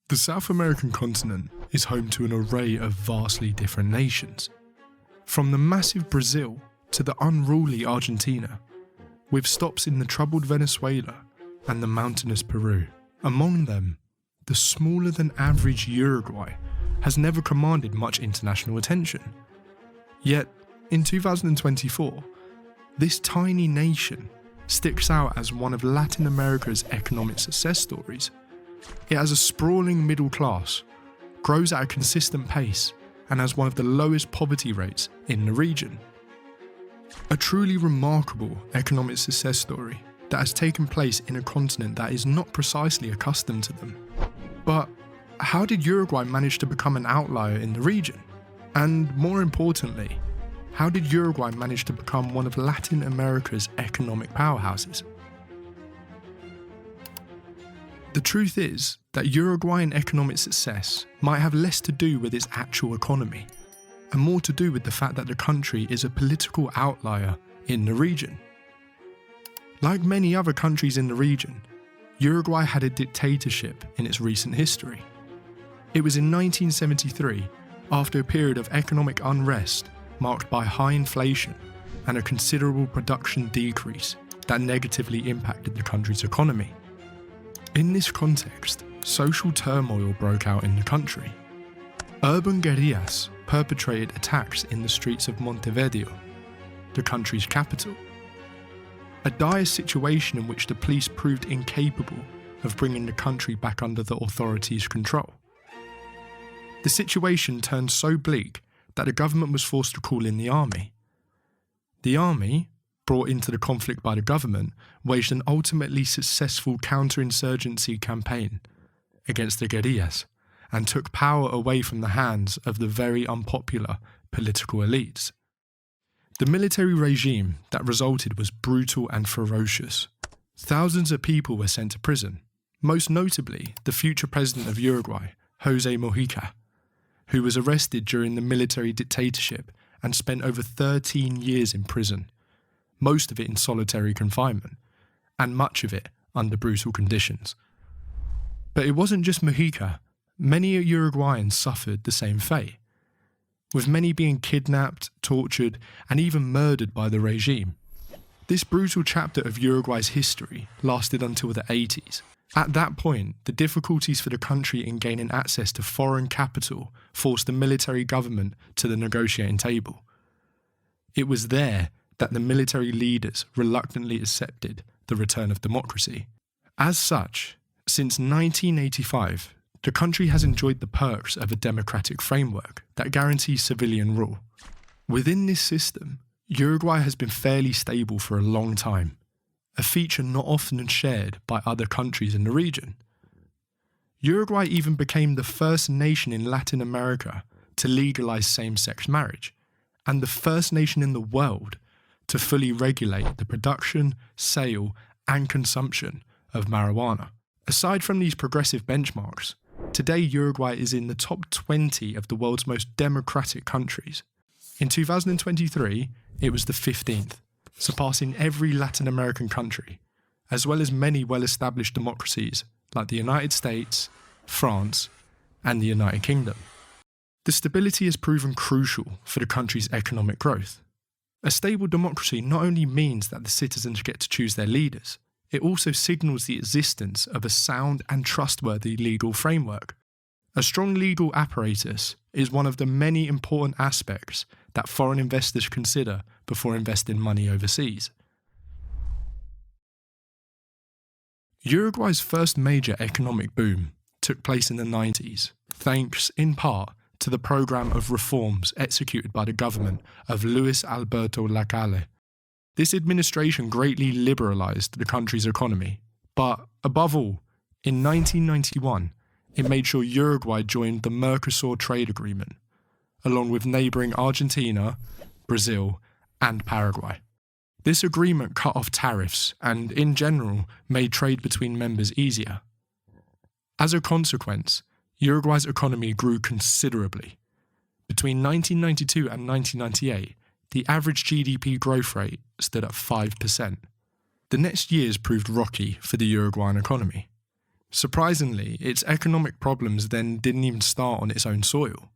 The South American continent is home to an array of vastly different nations. From the massive Brazil to the unruly Argentina, with stops in the troubled Venezuela and the mountainous Peru. Among them, the smaller than average Uruguay has never commanded much international attention. Yet, in 2024, this tiny nation sticks out as one of Latin America's economic success stories. It has a sprawling middle class, grows at a consistent pace, and has one of the lowest poverty rates in the region. A truly remarkable economic success story that has taken place in a continent that is not precisely accustomed to them. But how did Uruguay manage to become an outlier in the region? And more importantly, how did Uruguay manage to become one of Latin America's economic powerhouses? The truth is that Uruguayan economic success might have less to do with its actual economy, and more to do with the fact that the country is a political outlier in the region. Like many other countries in the region, Uruguay had a dictatorship in its recent history. It was in 1973, after a period of economic unrest marked by high inflation and a considerable production decrease that negatively impacted the country's economy. In this context, social turmoil broke out in the country. Urban guerrillas perpetrated attacks in the streets of Montevideo, the country's capital. A dire situation in which the police proved incapable of bringing the country back under the authorities' control. The situation turned so bleak that the government was forced to call in the army. The army, brought into the conflict by the government, waged an ultimately successful counterinsurgency campaign against the guerrillas and took power away from the hands of the very unpopular political elites. The military regime that resulted was brutal and ferocious. Thousands of people were sent to prison, most notably the future president of Uruguay, José Mujica, who was arrested during the military dictatorship and spent over 13 years in prison, most of it in solitary confinement, and much of it under brutal conditions. But it wasn't just Mujica. Many Uruguayans suffered the same fate, with many being kidnapped, tortured, and even murdered by the regime. This brutal chapter of Uruguay's history lasted until the 80s. At that point, the difficulties for the country in gaining access to foreign capital forced the military government to the negotiating table. It was there that the military leaders reluctantly accepted the return of democracy. As such, since 1985, the country has enjoyed the perks of a democratic framework that guarantees civilian rule. Within this system, Uruguay has been fairly stable for a long time, a feature not often shared by other countries in the region. Uruguay even became the first nation in Latin America to legalize same-sex marriage, and the first nation in the world to fully regulate the production, sale, and consumption of marijuana. Aside from these progressive benchmarks, today Uruguay is in the top 20 of the world's most democratic countries. In 2023, it was the 15th, surpassing every Latin American country, as well as many well-established democracies like the United States, France, and the United Kingdom. The stability has proven crucial for the country's economic growth. A stable democracy not only means that the citizens get to choose their leaders, it also signals the existence of a sound and trustworthy legal framework. A strong legal apparatus is one of the many important aspects that foreign investors consider before investing money overseas. Uruguay's first major economic boom took place in the 90s, thanks in part to the program of reforms executed by the government of Luis Alberto Lacalle. This administration greatly liberalised the country's economy, but above all, in 1991, it made sure Uruguay joined the Mercosur trade agreement, along with neighbouring Argentina, Brazil, and Paraguay. This agreement cut off tariffs and, in general, made trade between members easier. As a consequence, Uruguay's economy grew considerably. Between 1992 and 1998, the average GDP growth rate stood at 5%. The next years proved rocky for the Uruguayan economy. Surprisingly, its economic problems then didn't even start on its own soil,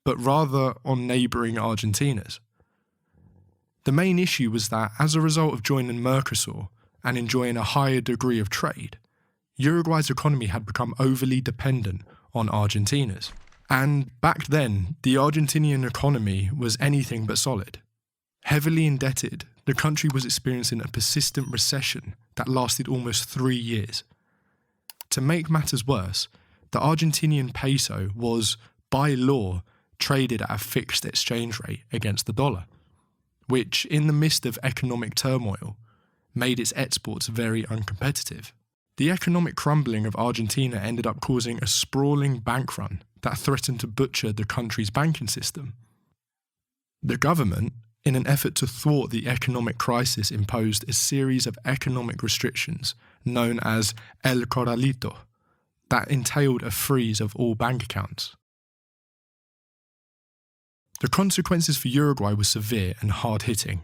but rather on neighbouring Argentina's. The main issue was that as a result of joining Mercosur and enjoying a higher degree of trade, Uruguay's economy had become overly dependent on Argentina's. And back then, the Argentinian economy was anything but solid. Heavily indebted, the country was experiencing a persistent recession that lasted almost 3 years. To make matters worse, the Argentinian peso was, by law, traded at a fixed exchange rate against the dollar, which, in the midst of economic turmoil, made its exports very uncompetitive. The economic crumbling of Argentina ended up causing a sprawling bank run that threatened to butcher the country's banking system. The government, in an effort to thwart the economic crisis, imposed a series of economic restrictions known as El Corralito that entailed a freeze of all bank accounts. The consequences for Uruguay were severe and hard-hitting.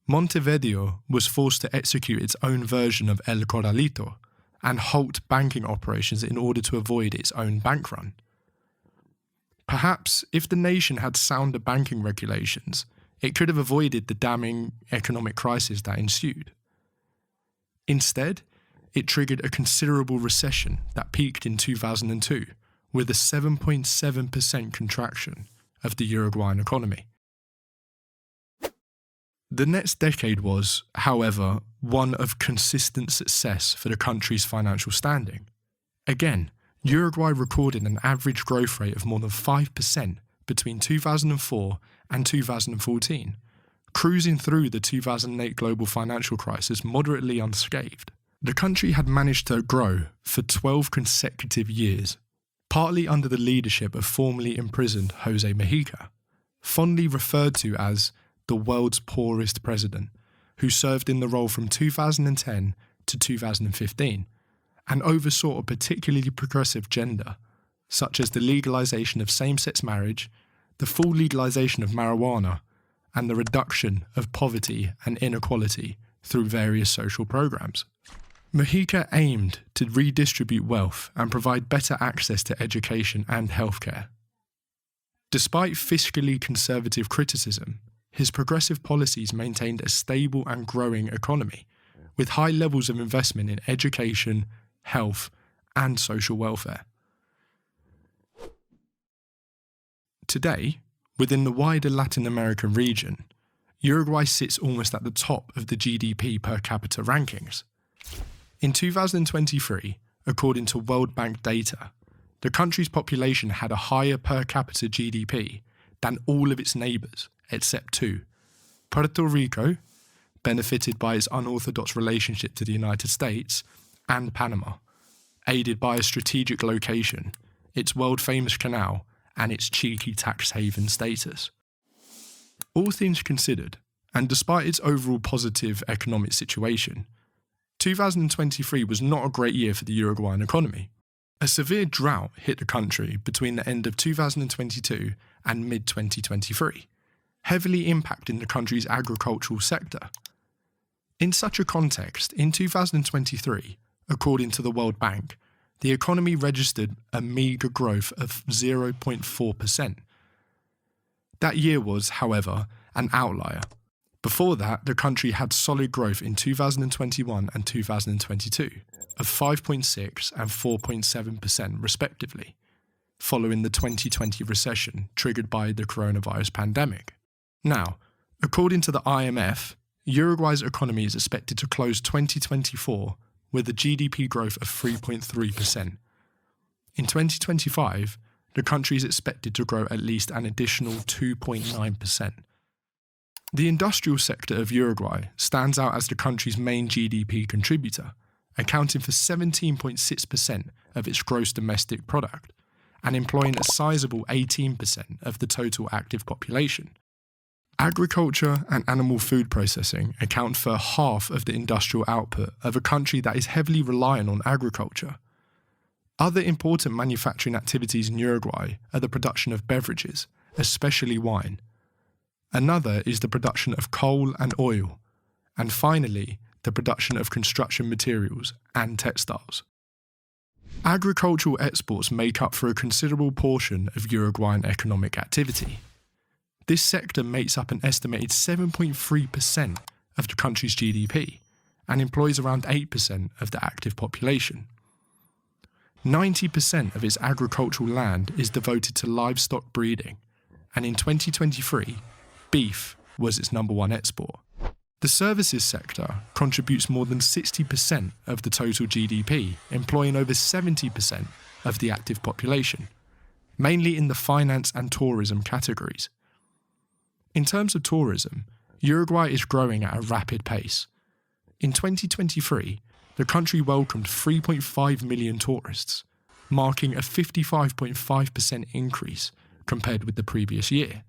Montevideo was forced to execute its own version of El Corralito and halt banking operations in order to avoid its own bank run. Perhaps if the nation had sounder banking regulations, it could have avoided the damning economic crisis that ensued. Instead, it triggered a considerable recession that peaked in 2002 with a 7.7% contraction of the Uruguayan economy. The next decade was, however, one of consistent success for the country's financial standing. Again, Uruguay recorded an average growth rate of more than 5% between 2004 and 2014, cruising through the 2008 global financial crisis moderately unscathed. The country had managed to grow for 12 consecutive years, partly under the leadership of formerly imprisoned Jose Mujica, fondly referred to as the world's poorest president, who served in the role from 2010 to 2015, and oversaw a particularly progressive agenda, such as the legalization of same-sex marriage, the full legalization of marijuana, and the reduction of poverty and inequality through various social programs. Mujica aimed to redistribute wealth and provide better access to education and healthcare. Despite fiscally conservative criticism, his progressive policies maintained a stable and growing economy, with high levels of investment in education, health, and social welfare. Today, within the wider Latin American region, Uruguay sits almost at the top of the GDP per capita rankings. In 2023, according to World Bank data, the country's population had a higher per capita GDP than all of its neighbours, except two. Puerto Rico, benefited by its unorthodox relationship to the United States, and Panama, aided by a strategic location, its world-famous canal, and its cheeky tax haven status. All things considered, and despite its overall positive economic situation, 2023 was not a great year for the Uruguayan economy. A severe drought hit the country between the end of 2022 and mid-2023, heavily impacting the country's agricultural sector. In such a context, in 2023, according to the World Bank, the economy registered a meagre growth of 0.4%. That year was, however, an outlier. Before that, the country had solid growth in 2021 and 2022 of 5.6 and 4.7% respectively, following the 2020 recession triggered by the coronavirus pandemic. Now, according to the IMF, Uruguay's economy is expected to close 2024 with a GDP growth of 3.3%. In 2025, the country is expected to grow at least an additional 2.9%. The industrial sector of Uruguay stands out as the country's main GDP contributor, accounting for 17.6% of its gross domestic product and employing a sizable 18% of the total active population. Agriculture and animal food processing account for half of the industrial output of a country that is heavily reliant on agriculture. Other important manufacturing activities in Uruguay are the production of beverages, especially wine. Another is the production of coal and oil, and finally, the production of construction materials and textiles. Agricultural exports make up for a considerable portion of Uruguayan economic activity. This sector makes up an estimated 7.3% of the country's GDP and employs around 8% of the active population. 90% of its agricultural land is devoted to livestock breeding, and in 2023, beef was its number one export. The services sector contributes more than 60% of the total GDP, employing over 70% of the active population, mainly in the finance and tourism categories. In terms of tourism, Uruguay is growing at a rapid pace. In 2023, the country welcomed 3.5 million tourists, marking a 55.5% increase compared with the previous year.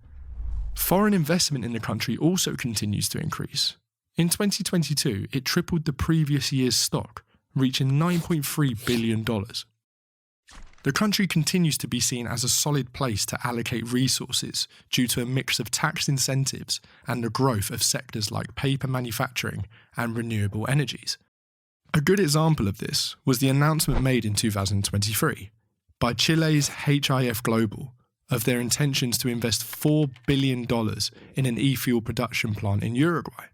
Foreign investment in the country also continues to increase. In 2022, it tripled the previous year's stock, reaching $9.3 billion. The country continues to be seen as a solid place to allocate resources due to a mix of tax incentives and the growth of sectors like paper manufacturing and renewable energies. A good example of this was the announcement made in 2023 by Chile's HIF Global of their intentions to invest $4 billion in an e-fuel production plant in Uruguay.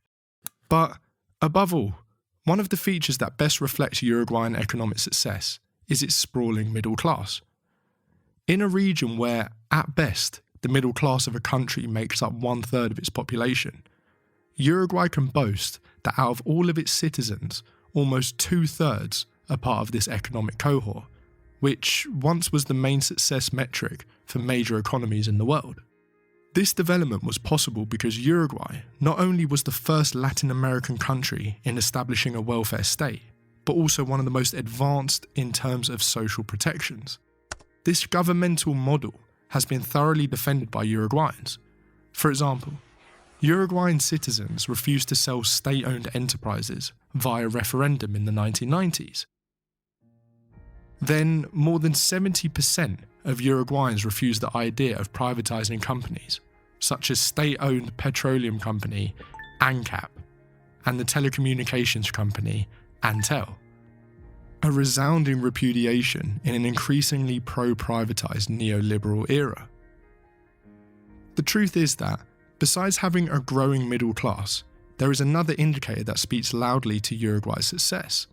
But, above all, one of the features that best reflects Uruguayan economic success is its sprawling middle class. In a region where, at best, the middle class of a country makes up 1/3 of its population, Uruguay can boast that out of all of its citizens, almost 2/3 are part of this economic cohort, which once was the main success metric for major economies in the world. This development was possible because Uruguay not only was the first Latin American country in establishing a welfare state, but also one of the most advanced in terms of social protections. This governmental model has been thoroughly defended by Uruguayans. For example, Uruguayan citizens refused to sell state-owned enterprises via referendum in the 1990s. Then, more than 70% of Uruguayans refused the idea of privatizing companies, such as state-owned petroleum company ANCAP and the telecommunications company Antel. A resounding repudiation in an increasingly pro-privatized neoliberal era. The truth is that, besides having a growing middle class, there is another indicator that speaks loudly to Uruguay's success.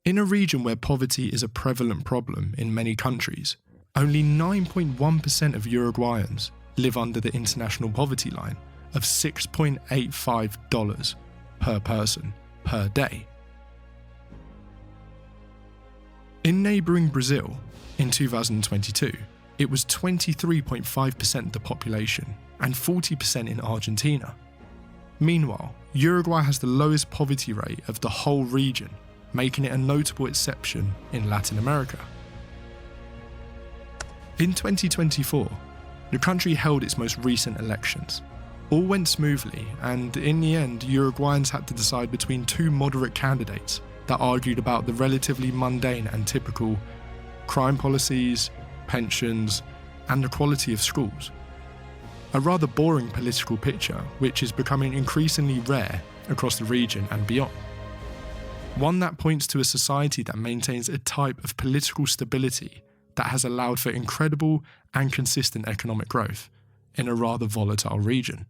In a region where poverty is a prevalent problem in many countries, only 9.1% of Uruguayans live under the international poverty line of $6.85 per person per day. In neighbouring Brazil, in 2022, it was 23.5% of the population and 40% in Argentina. Meanwhile, Uruguay has the lowest poverty rate of the whole region, making it a notable exception in Latin America. In 2024, the country held its most recent elections. All went smoothly, and in the end, Uruguayans had to decide between two moderate candidates that argued about the relatively mundane and typical crime policies, pensions, and the quality of schools. A rather boring political picture, which is becoming increasingly rare across the region and beyond. One that points to a society that maintains a type of political stability that has allowed for incredible and consistent economic growth in a rather volatile region.